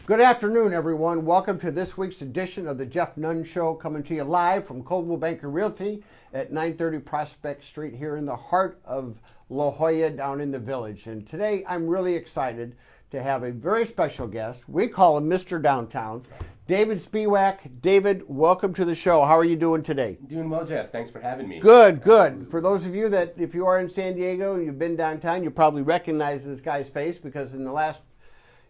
Good afternoon, everyone. Welcome to this week's edition of the Jeff Nunn Show, coming to you live from Coldwell Banker Realty at 930 Prospect Street here in the heart of La Jolla down in the Village. And today I'm really excited to have a very special guest. We call him Mr. Downtown, David Spiewak. David, welcome to the show. How are you doing today? Doing well, Jeff. Thanks for having me. Good, good. For those of you that, if you are in San Diego and you've been downtown, you probably recognize this guy's face because in the last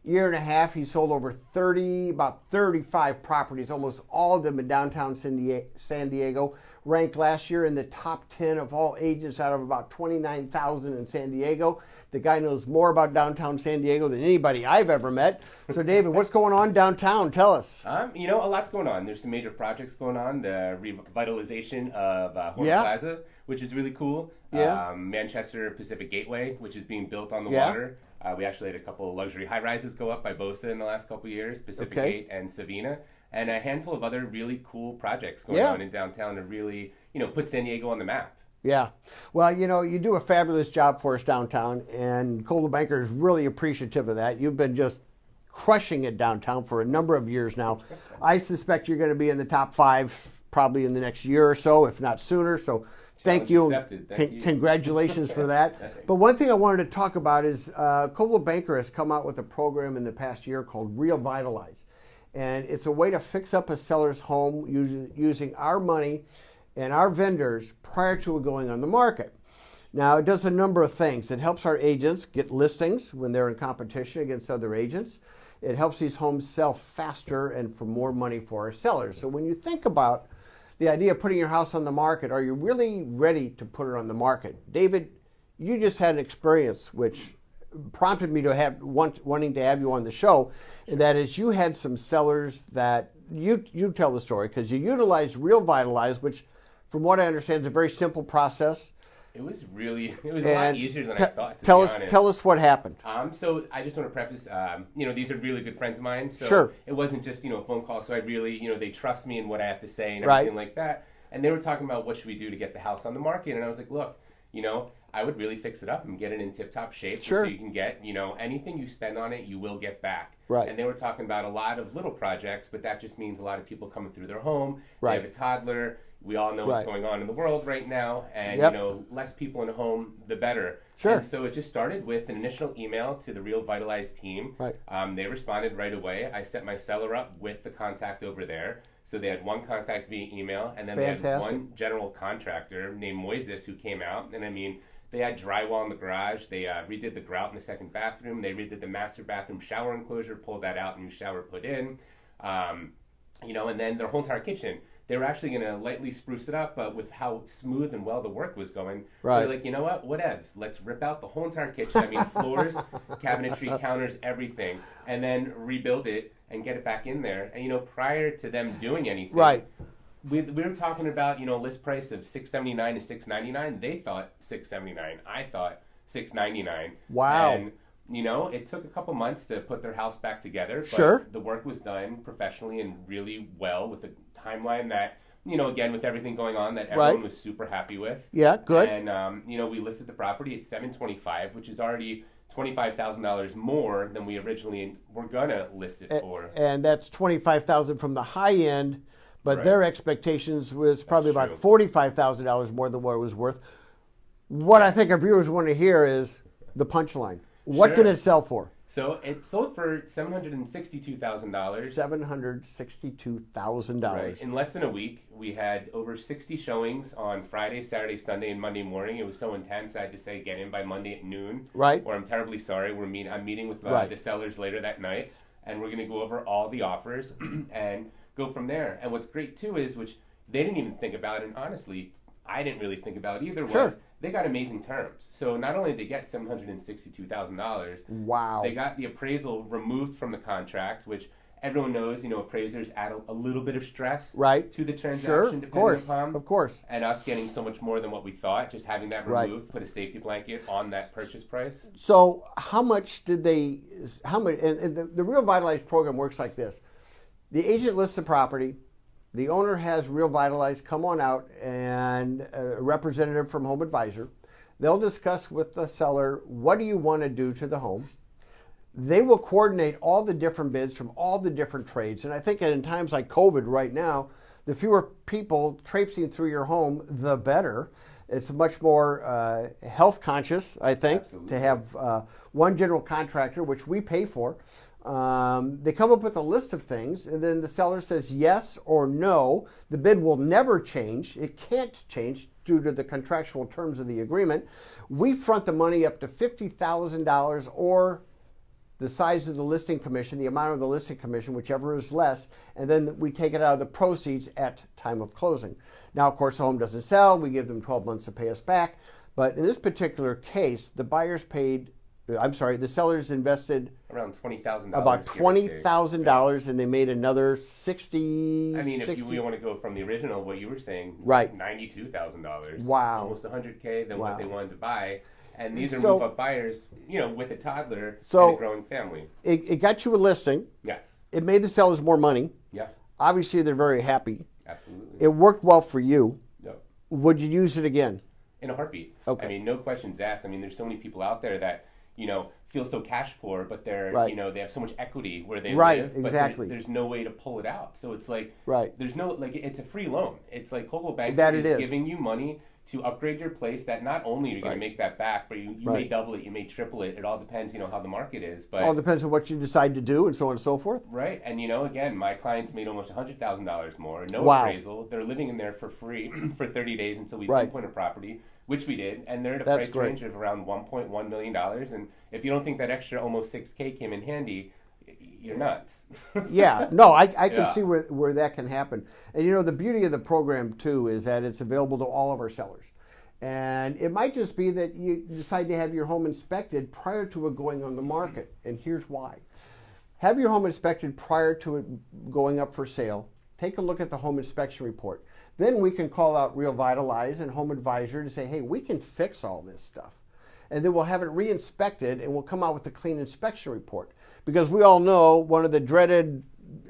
year and a half, he sold over about 35 properties, almost all of them in downtown San Diego, ranked last year in the top 10 of all agents out of about 29,000 in San Diego. The guy knows more about downtown San Diego than anybody I've ever met. So David, what's going on downtown? Tell us. A lot's going on. There's some major projects going on. The revitalization of HomeAdvisor, which is really cool. Yeah. Manchester Pacific Gateway, which is being built on the water. We actually had a couple of luxury high-rises go up by BOSA in the last couple of years, Pacific Gate and Savina, and a handful of other really cool projects going on in downtown to really, put San Diego on the map. Yeah. Well, you do a fabulous job for us downtown, and Coldwell Banker is really appreciative of that. You've been just crushing it downtown for a number of years now. I suspect you're going to be in the top 5 probably in the next year or so, if not sooner. So thank you. Congratulations for that. But one thing I wanted to talk about is Coldwell Banker has come out with a program in the past year called RealVitalize. And it's a way to fix up a seller's home using our money and our vendors prior to it going on the market. Now, it does a number of things. It helps our agents get listings when they're in competition against other agents. It helps these homes sell faster and for more money for our sellers. So when you think about the idea of putting your house on the market, are you really ready to put it on the market? David, you just had an experience which prompted me to wanting to have you on the show, and that is you had some sellers that you tell the story because you utilized RealVitalize, which from what I understand is a very simple process. It was a lot easier than I thought, tell us what happened. So I just want to preface, these are really good friends of mine. So sure. It wasn't just, a phone call. So I really, they trust me in what I have to say and everything like that. And they were talking about what should we do to get the house on the market. And I was like, look, I would really fix it up and get it in tip-top shape. Sure. So you can get, anything you spend on it, you will get back. Right. And they were talking about a lot of little projects, but that just means a lot of people coming through their home. Right. They have a toddler. We all know what's going on in the world right now, and less people in a home, the better. Sure. And so it just started with an initial email to the RealVitalize team. Right. They responded right away. I set my seller up with the contact over there. So they had one contact via email, and then they had one general contractor named Moises who came out. And they had drywall in the garage. They redid the grout in the second bathroom. They redid the master bathroom shower enclosure, pulled that out, new shower put in. And then their whole entire kitchen. They were actually going to lightly spruce it up, but with how smooth and well the work was going, they're like, you know what, whatevs. Let's rip out the whole entire kitchen. Floors, cabinetry, counters, everything, and then rebuild it and get it back in there. And, prior to them doing anything, we were talking about, list price of $679 to $699. They thought $679. I thought $699. Wow. And, it took a couple months to put their house back together. But sure. The work was done professionally and really well with a timeline that, again, with everything going on, that everyone was super happy with. Yeah, good. And, we listed the property at $725, which is already $25,000 more than we originally were going to list it for. And that's $25,000 from the high end, but their expectations was probably about $45,000 more than what it was worth. What I think our viewers want to hear is the punchline. What did it sell for? So it sold for $762,000. $762,000. Right. In less than a week, we had over 60 showings on Friday, Saturday, Sunday, and Monday morning. It was so intense, I had to say, get in by Monday at noon. Right. Or I'm terribly sorry. I'm meeting with the sellers later that night, and we're going to go over all the offers and go from there. And what's great, too, is, which they didn't even think about, and honestly, I didn't really think about either, was they got amazing terms. So not only did they get $762,000, wow, they got the appraisal removed from the contract, which everyone knows, appraisers add a little bit of stress to the transaction, of course. And us getting so much more than what we thought, just having that removed, put a safety blanket on that purchase price. So how much, and the RealVitalize program works like this. The agent lists the property. The owner has RealVitalize come on out, and a representative from HomeAdvisor. They'll discuss with the seller, what do you want to do to the home? They will coordinate all the different bids from all the different trades. And I think in times like COVID right now, the fewer people traipsing through your home, the better. It's much more health conscious, I think, Absolutely. to have one general contractor, which we pay for. They come up with a list of things, and then the seller says yes or no. The bid will never change. It can't change due to the contractual terms of the agreement. We front the money up to $50,000 or the size of the listing commission, the amount of the listing commission, whichever is less, and then we take it out of the proceeds at time of closing. Now, of course, the home doesn't sell. We give them 12 months to pay us back. But in this particular case, the sellers invested around $20,000. About $20,000, and they made another $60,000. I mean, if we want to go from the original, what you were saying, right, $92,000. Wow, almost $100K than what they wanted to buy. And these are so, move-up buyers, with a toddler and a growing family. It got you a listing. Yes. It made the sellers more money. Yeah. Obviously, they're very happy. Absolutely. It worked well for you. Yep. Would you use it again? In a heartbeat. Okay. I mean, no questions asked. I mean, there's so many people out there that, feel so cash poor, but they're, they have so much equity where they live. But exactly. There's no way to pull it out. So it's like, there's no, it's a free loan. It's like Coldwell Banker is giving you money to upgrade your place that not only are you going to make that back, but you may double it, you may triple it. It all depends, how the market is. But all depends on what you decide to do and so on and so forth. Right. And, again, my clients made almost $100,000 more. No appraisal. They're living in there for free for 30 days until we pinpoint a property, which we did. And they're at a price range of around $1.1 million. And if you don't think that extra almost $6K came in handy, you're nuts. Yeah, no, I can see where that can happen. And the beauty of the program too is that it's available to all of our sellers. And it might just be that you decide to have your home inspected prior to it going on the market. And here's why. Have your home inspected prior to it going up for sale. Take a look at the home inspection report. Then we can call out RealVitalize and HomeAdvisor to say, hey, we can fix all this stuff. And then we'll have it re-inspected and we'll come out with a clean inspection report. Because we all know one of the dreaded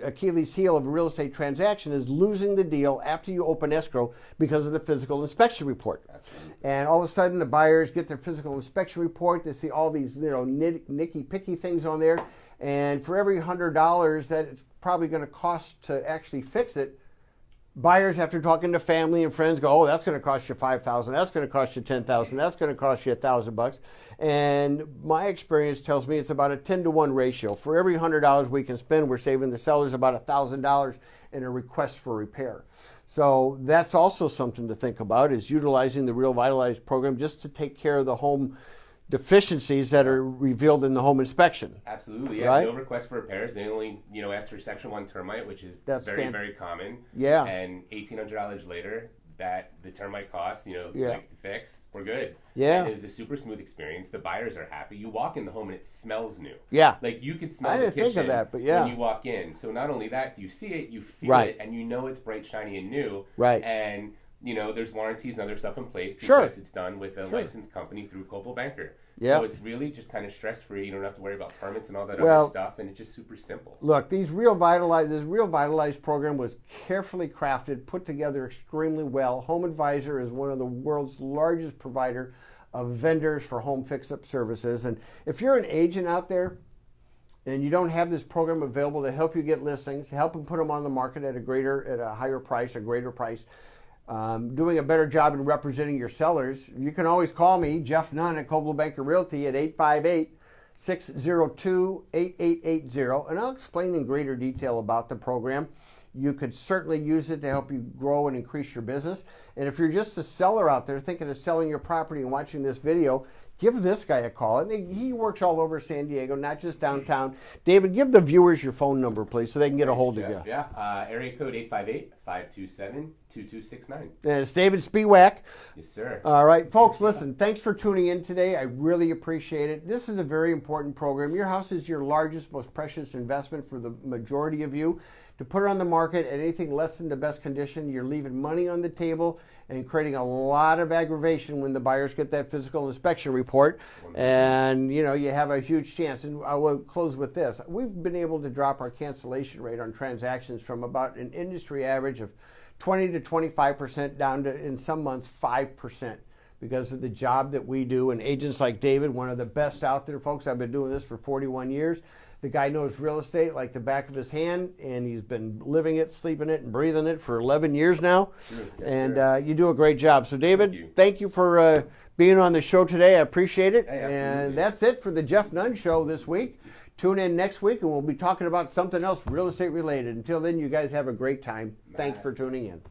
Achilles heel of a real estate transaction is losing the deal after you open escrow because of the physical inspection report. Absolutely. And all of a sudden the buyers get their physical inspection report. They see all these nicky-picky things on there. And for every $100 that it's probably going to cost to actually fix it, buyers, after talking to family and friends, go, oh, that's going to cost you $5,000. That's going to cost you $10,000. That's going to cost you $1,000. And my experience tells me it's about a 10-to-1 ratio. For every $100 we can spend, we're saving the sellers about $1,000 in a request for repair. So that's also something to think about, is utilizing the RealVitalize program just to take care of the home deficiencies that are revealed in the home inspection. Absolutely, yeah. No request for repairs. They only, ask for Section 1 termite, which is very common. Yeah. And $1,800 later, that the termite cost, to fix, we're good. Yeah. And it was a super smooth experience. The buyers are happy. You walk in the home and it smells new. Yeah. Like you can smell the kitchen think of that, but when you walk in. So not only that, do you see it, you feel it, and you know it's bright, shiny, and new. Right. And there's warranties and other stuff in place because it's done with a licensed company through Coldwell Banker. So it's really just kind of stress-free. You don't have to worry about permits and all that other stuff, and it's just super simple. Look, this RealVitalize program was carefully crafted, put together extremely well. HomeAdvisor is one of the world's largest provider of vendors for home fix-up services. And if you're an agent out there and you don't have this program available to help you get listings, to help them put them on the market at a greater price, doing a better job in representing your sellers, you can always call me, Jeff Nunn at Coldwell Banker Realty at 858-602-8880, and I'll explain in greater detail about the program. You could certainly use it to help you grow and increase your business. And if you're just a seller out there thinking of selling your property and watching this video, give this guy a call. And he works all over San Diego, not just downtown. David, give the viewers your phone number, please, so they can get a hold of you. Yeah, area code 858-527-2269. And it's David Spiewak. Yes, sir. All right, folks, listen, thanks for tuning in today. I really appreciate it. This is a very important program. Your house is your largest, most precious investment for the majority of you. To put it on the market at anything less than the best condition, you're leaving money on the table and creating a lot of aggravation when the buyers get that physical inspection report. And, you have a huge chance. And I will close with this. We've been able to drop our cancellation rate on transactions from about an industry average of 20 to 25% down to, in some months, 5%. because of the job that we do, and agents like David, one of the best out there, folks. I've been doing this for 41 years. The guy knows real estate like the back of his hand, and he's been living it, sleeping it, and breathing it for 11 years now. Yes, and you do a great job. So, David, thank you for being on the show today. I appreciate it. And that's it for the Jeff Nunn Show this week. Tune in next week, and we'll be talking about something else real estate related. Until then, you guys have a great time. Thanks for tuning in.